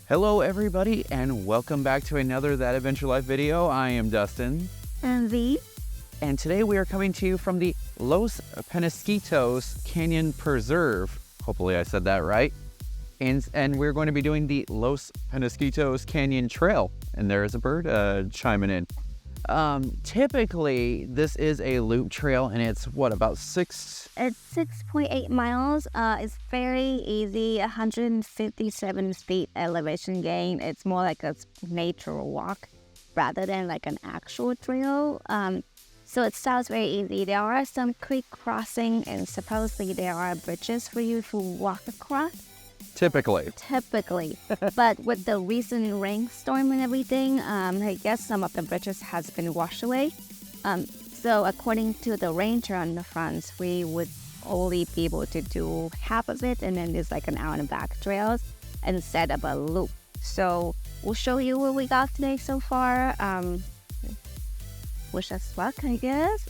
Hello everybody and welcome back to another That Adventure Life video. I am Dustin. And V. And today we are coming to you from the Los Penasquitos Canyon Preserve. Hopefully I said that right. And we're going to be doing the Los Penasquitos Canyon Trail. And there is a bird chiming in. Typically this is a loop trail and it's what, about It's 6.8 miles. It's very easy, 157 feet elevation gain. It's more like a nature walk rather than like an actual trail. So it sounds very easy. There are some creek crossing and supposedly there are bridges for you to walk across. Typically. But with the recent rainstorm and everything, I guess some of the bridges has been washed away. So according to the ranger on the front, we would only be able to do half of it, and then there's like an out and back trails and set up a loop. So we'll show you what we got today so far. Wish us luck, I guess.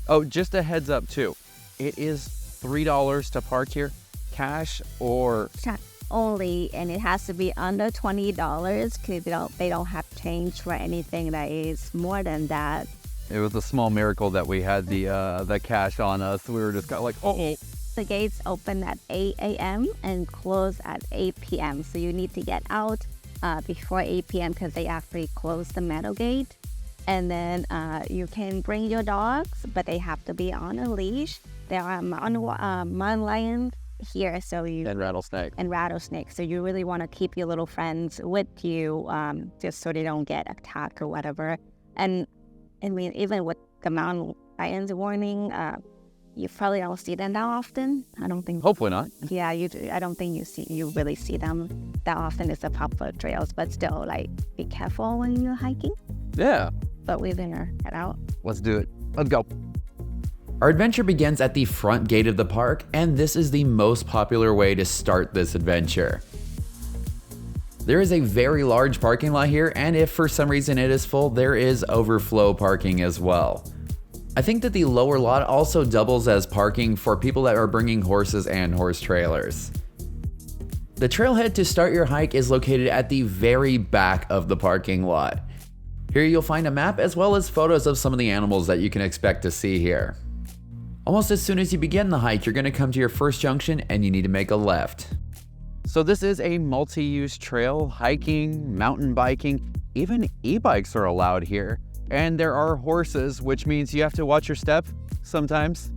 Oh, just a heads up too. It is $3 to park here. Cash or only, and it has to be under $20 because they don't have change for anything that is more than that. It was a small miracle that we had the cash on us. We were just kind of like, oh. The gates open at 8 a.m. and close at 8 p.m. So you need to get out before 8 p.m. because they actually close the metal gate. And then you can bring your dogs, but they have to be on a leash. There are mountain lions here, so you and rattlesnakes. So you really want to keep your little friends with you, just so they don't get attacked or whatever. And I mean, even with the mountain lions warning, you probably don't see them that often. I don't think. Hopefully not. Yeah, I don't think you really see them that often. It's a popular trails, but still, like, be careful when you're hiking. Yeah. But we're gonna head out. Let's do it. Let's go. Our adventure begins at the front gate of the park, and this is the most popular way to start this adventure. There is a very large parking lot here, and if for some reason it is full, there is overflow parking as well. I think that the lower lot also doubles as parking for people that are bringing horses and horse trailers. The trailhead to start your hike is located at the very back of the parking lot. Here you'll find a map as well as photos of some of the animals that you can expect to see here. Almost as soon as you begin the hike, you're going to come to your first junction and you need to make a left. So this is a multi-use trail, hiking, mountain biking, even e-bikes are allowed here. And there are horses, which means you have to watch your step sometimes.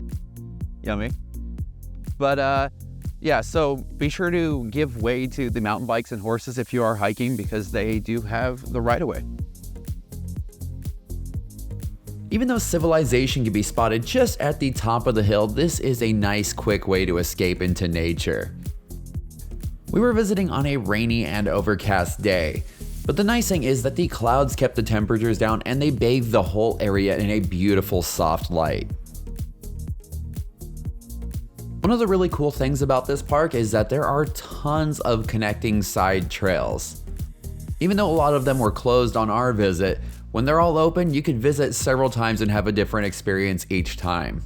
Yummy. But yeah, so be sure to give way to the mountain bikes and horses if you are hiking because they do have the right-of-way. Even though civilization can be spotted just at the top of the hill, this is a nice quick way to escape into nature. We were visiting on a rainy and overcast day, but the nice thing is that the clouds kept the temperatures down and they bathed the whole area in a beautiful soft light. One of the really cool things about this park is that there are tons of connecting side trails. Even though a lot of them were closed on our visit, when they're all open, you could visit several times and have a different experience each time.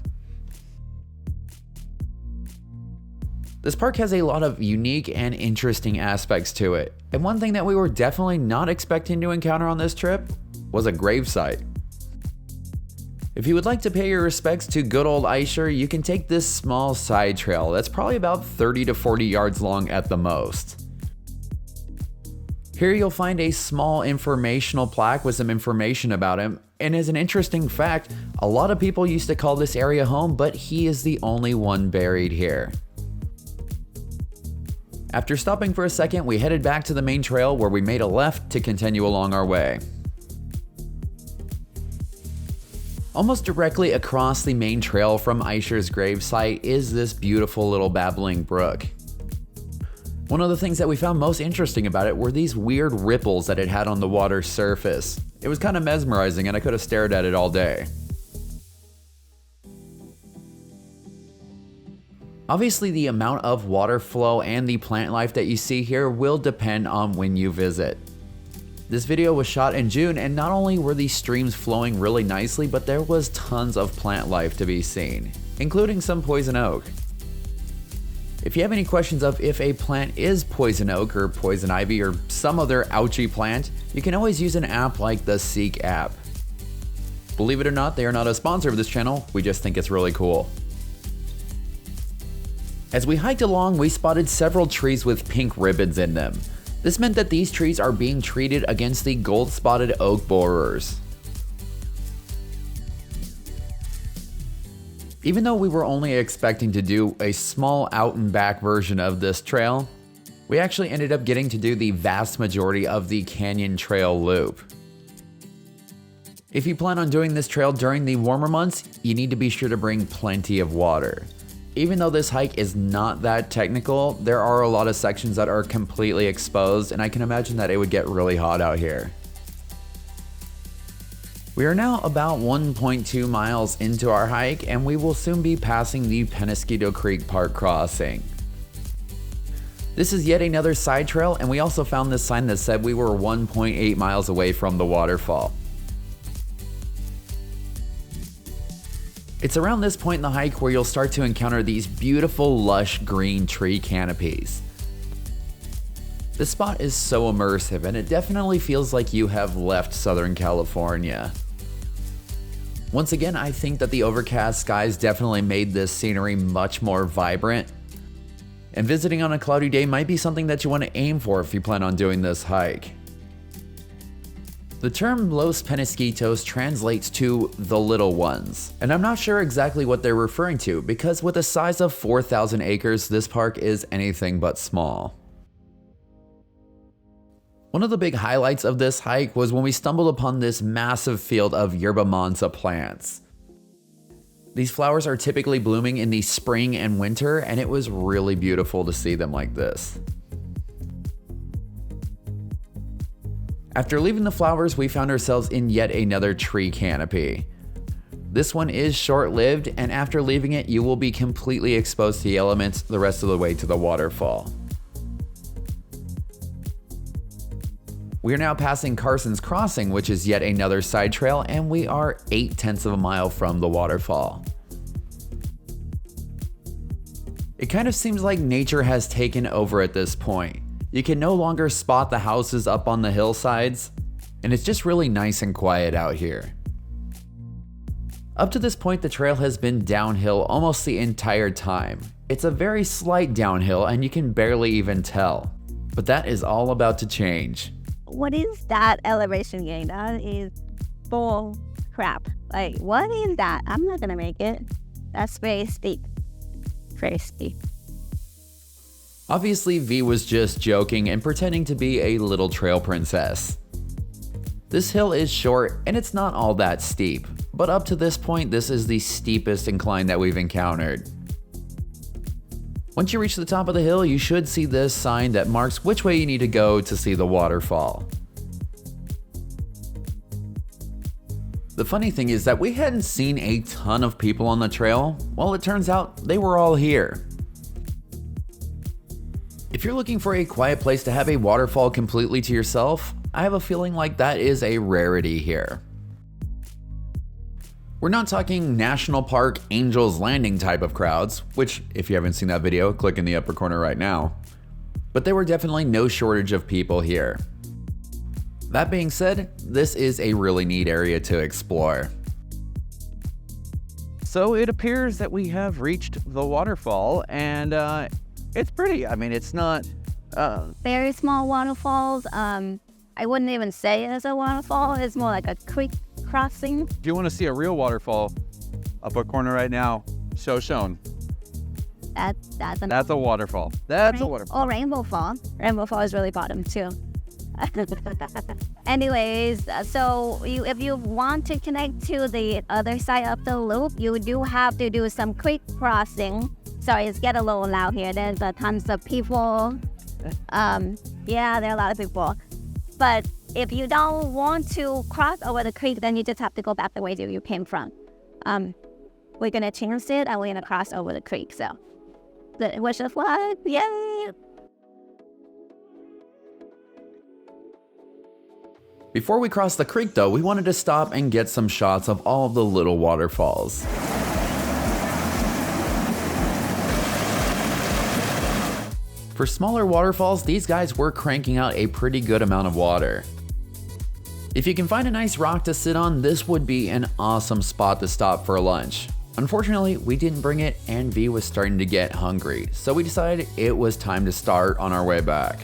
This park has a lot of unique and interesting aspects to it, and one thing that we were definitely not expecting to encounter on this trip was a gravesite. If you would like to pay your respects to good old Eichar, you can take this small side trail that's probably about 30 to 40 yards long at the most. Here you'll find a small informational plaque with some information about him, and as an interesting fact, a lot of people used to call this area home, but he is the only one buried here. After stopping for a second, we headed back to the main trail where we made a left to continue along our way. Almost directly across the main trail from Eichar's gravesite is this beautiful little babbling brook. One of the things that we found most interesting about it were these weird ripples that it had on the water's surface. It was kind of mesmerizing and I could have stared at it all day. Obviously, the amount of water flow and the plant life that you see here will depend on when you visit. This video was shot in June, and not only were these streams flowing really nicely, but there was tons of plant life to be seen, including some poison oak. If you have any questions of if a plant is poison oak or poison ivy or some other ouchy plant, you can always use an app like the Seek app. Believe it or not, they are not a sponsor of this channel, we just think it's really cool. As we hiked along, we spotted several trees with pink ribbons in them. This meant that these trees are being treated against the gold-spotted oak borers. Even though we were only expecting to do a small out and back version of this trail, we actually ended up getting to do the vast majority of the canyon trail loop. If you plan on doing this trail during the warmer months, you need to be sure to bring plenty of water. Even though this hike is not that technical, there are a lot of sections that are completely exposed, and I can imagine that it would get really hot out here. We are now about 1.2 miles into our hike, and we will soon be passing the Peñasquito Creek Park crossing. This is yet another side trail, and we also found this sign that said we were 1.8 miles away from the waterfall. It's around this point in the hike where you'll start to encounter these beautiful lush green tree canopies. This spot is so immersive and it definitely feels like you have left Southern California. Once again, I think that the overcast skies definitely made this scenery much more vibrant, and visiting on a cloudy day might be something that you want to aim for if you plan on doing this hike. The term Los Penasquitos translates to the little ones, and I'm not sure exactly what they're referring to because with a size of 4,000 acres, this park is anything but small. One of the big highlights of this hike was when we stumbled upon this massive field of yerba mansa plants. These flowers are typically blooming in the spring and winter, and it was really beautiful to see them like this. After leaving the flowers, we found ourselves in yet another tree canopy. This one is short-lived, and after leaving it, you will be completely exposed to the elements the rest of the way to the waterfall. We are now passing Carson's Crossing, which is yet another side trail, and we are 0.8 of a mile from the waterfall. It kind of seems like nature has taken over at this point. You can no longer spot the houses up on the hillsides, and it's just really nice and quiet out here. Up to this point, the trail has been downhill almost the entire time. It's a very slight downhill and you can barely even tell, but that is all about to change. What is that elevation gain? That is bull crap. Like, what is that? I'm not gonna make it. That's very steep. Very steep. Obviously, V was just joking and pretending to be a little trail princess. This hill is short and it's not all that steep, but up to this point, this is the steepest incline that we've encountered. Once you reach the top of the hill, you should see this sign that marks which way you need to go to see the waterfall. The funny thing is that we hadn't seen a ton of people on the trail. Well, it turns out they were all here. If you're looking for a quiet place to have a waterfall completely to yourself, I have a feeling like that is a rarity here. We're not talking National Park Angel's Landing type of crowds, which if you haven't seen that video, click in the upper corner right now. But there were definitely no shortage of people here. That being said, this is a really neat area to explore. So it appears that we have reached the waterfall, and it's pretty. I mean, it's not... Very small waterfalls. I wouldn't even say it as a waterfall. It's more like a creek crossing. If you want to see a real waterfall, upper corner right now, shown. That's a waterfall. That's a waterfall. Oh, Rainbow Fall. Rainbow Fall is really bottom too. Anyways, so if you want to connect to the other side of the loop, you do have to do some creek crossing. Sorry, it's getting a little loud here. There's tons of people. Yeah, there are a lot of people. But if you don't want to cross over the creek, then you just have to go back the way that you came from. We're gonna change it and we're gonna cross over the creek. So, wish us luck! Yay! Before we crossed the creek though, we wanted to stop and get some shots of all of the little waterfalls. For smaller waterfalls, these guys were cranking out a pretty good amount of water. If you can find a nice rock to sit on, this would be an awesome spot to stop for lunch. Unfortunately, we didn't bring it and V was starting to get hungry, so we decided it was time to start on our way back.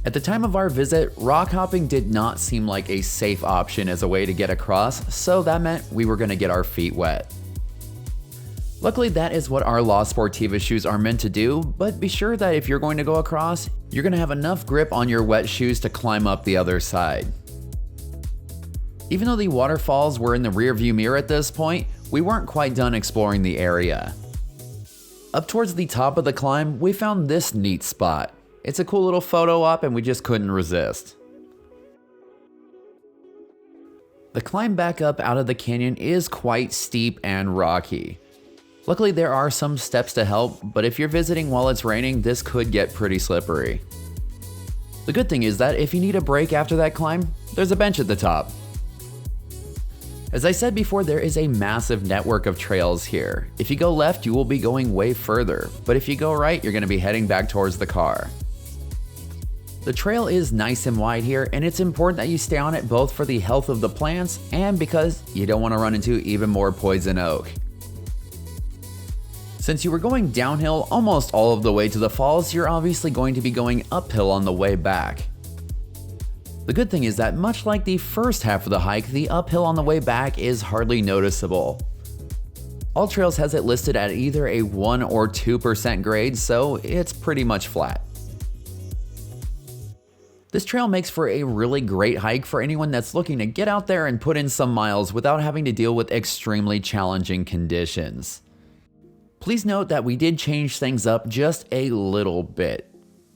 At the time of our visit, rock hopping did not seem like a safe option as a way to get across, so that meant we were going to get our feet wet. Luckily, that is what our La Sportiva shoes are meant to do, but be sure that if you're going to go across, you're going to have enough grip on your wet shoes to climb up the other side. Even though the waterfalls were in the rearview mirror at this point, we weren't quite done exploring the area. Up towards the top of the climb, we found this neat spot. It's a cool little photo op and we just couldn't resist. The climb back up out of the canyon is quite steep and rocky. Luckily, there are some steps to help, but if you're visiting while it's raining, this could get pretty slippery. The good thing is that if you need a break after that climb, there's a bench at the top. As I said before, there is a massive network of trails here. If you go left, you will be going way further, but if you go right, you're going to be heading back towards the car. The trail is nice and wide here, and it's important that you stay on it both for the health of the plants and because you don't want to run into even more poison oak. Since you were going downhill almost all of the way to the falls, you're obviously going to be going uphill on the way back. The good thing is that much like the first half of the hike, the uphill on the way back is hardly noticeable. All Trails has it listed at either a 1 or 2% grade, so it's pretty much flat. This trail makes for a really great hike for anyone that's looking to get out there and put in some miles without having to deal with extremely challenging conditions. Please note that we did change things up just a little bit.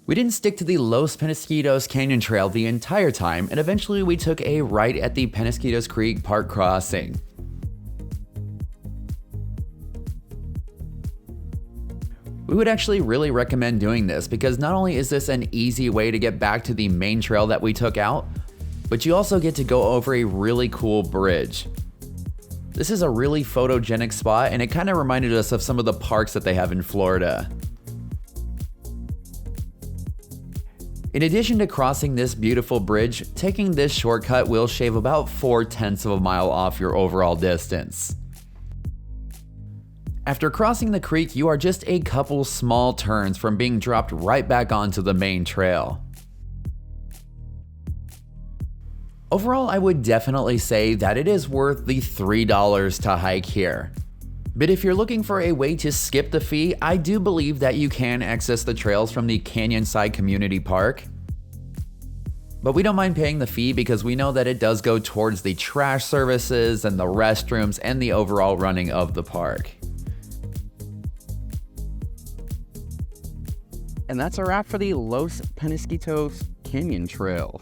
We didn't stick to the Los Penasquitos Canyon Trail the entire time, and eventually we took a right at the Peñasquitos Creek Park crossing. We would actually really recommend doing this because not only is this an easy way to get back to the main trail that we took out, but you also get to go over a really cool bridge. This is a really photogenic spot and it kind of reminded us of some of the parks that they have in Florida. In addition to crossing this beautiful bridge, taking this shortcut will shave about 0.4 of a mile off your overall distance. After crossing the creek, you are just a couple small turns from being dropped right back onto the main trail. Overall, I would definitely say that it is worth the $3 to hike here. But if you're looking for a way to skip the fee, I do believe that you can access the trails from the Canyon Side Community Park. But we don't mind paying the fee because we know that it does go towards the trash services and the restrooms and the overall running of the park. And that's a wrap for the Los Penasquitos Canyon Trail.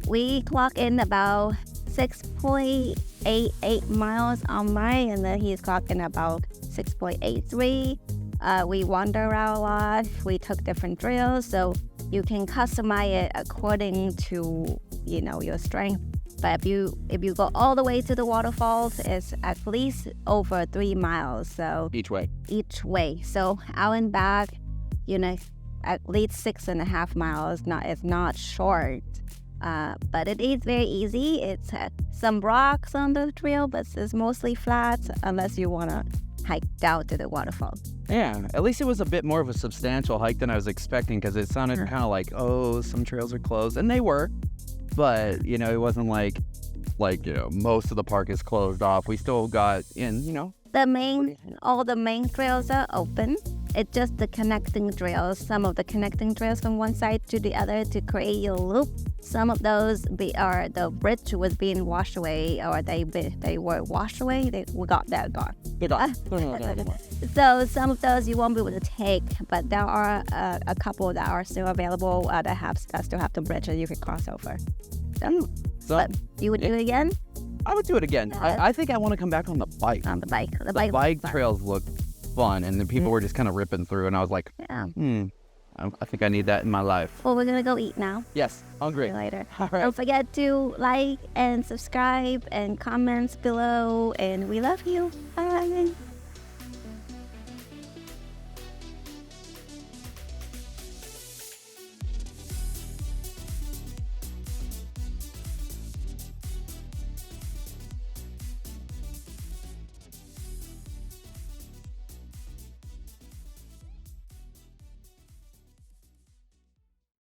We clock in about 6.88 miles on mine, and then he's clocking about 6.83. We wander around a lot. We took different drills, so you can customize it according to your strength. But if you go all the way to the waterfalls, it's at least over 3 miles. So Each way. So out and back, at least 6.5 miles. It's not short. But it is very easy. It's some rocks on the trail, but it's mostly flat unless you want to hike down to the waterfall. Yeah, at least it was a bit more of a substantial hike than I was expecting because it sounded kind of like, oh, some trails are closed. And they were, but, it wasn't like most of the park is closed off. We still got in, All the main trails are open. It's just the connecting trails. Some of the connecting trails from one side to the other to create your loop. Some of those the bridge was being washed away, or they were washed away. We got that gone. So some of those you won't be able to take, but there are a couple that are still available that still have the bridge that you can cross over. So but you would do it again? I would do it again. I think I want to come back on the bike. On the bike. The bike trails look fun, and the people were just kind of ripping through, and I was like, I think I need that in my life. Well, we're going to go eat now. Yes, hungry. See you later. All right. Don't forget to like and subscribe and comments below, and we love you. Bye.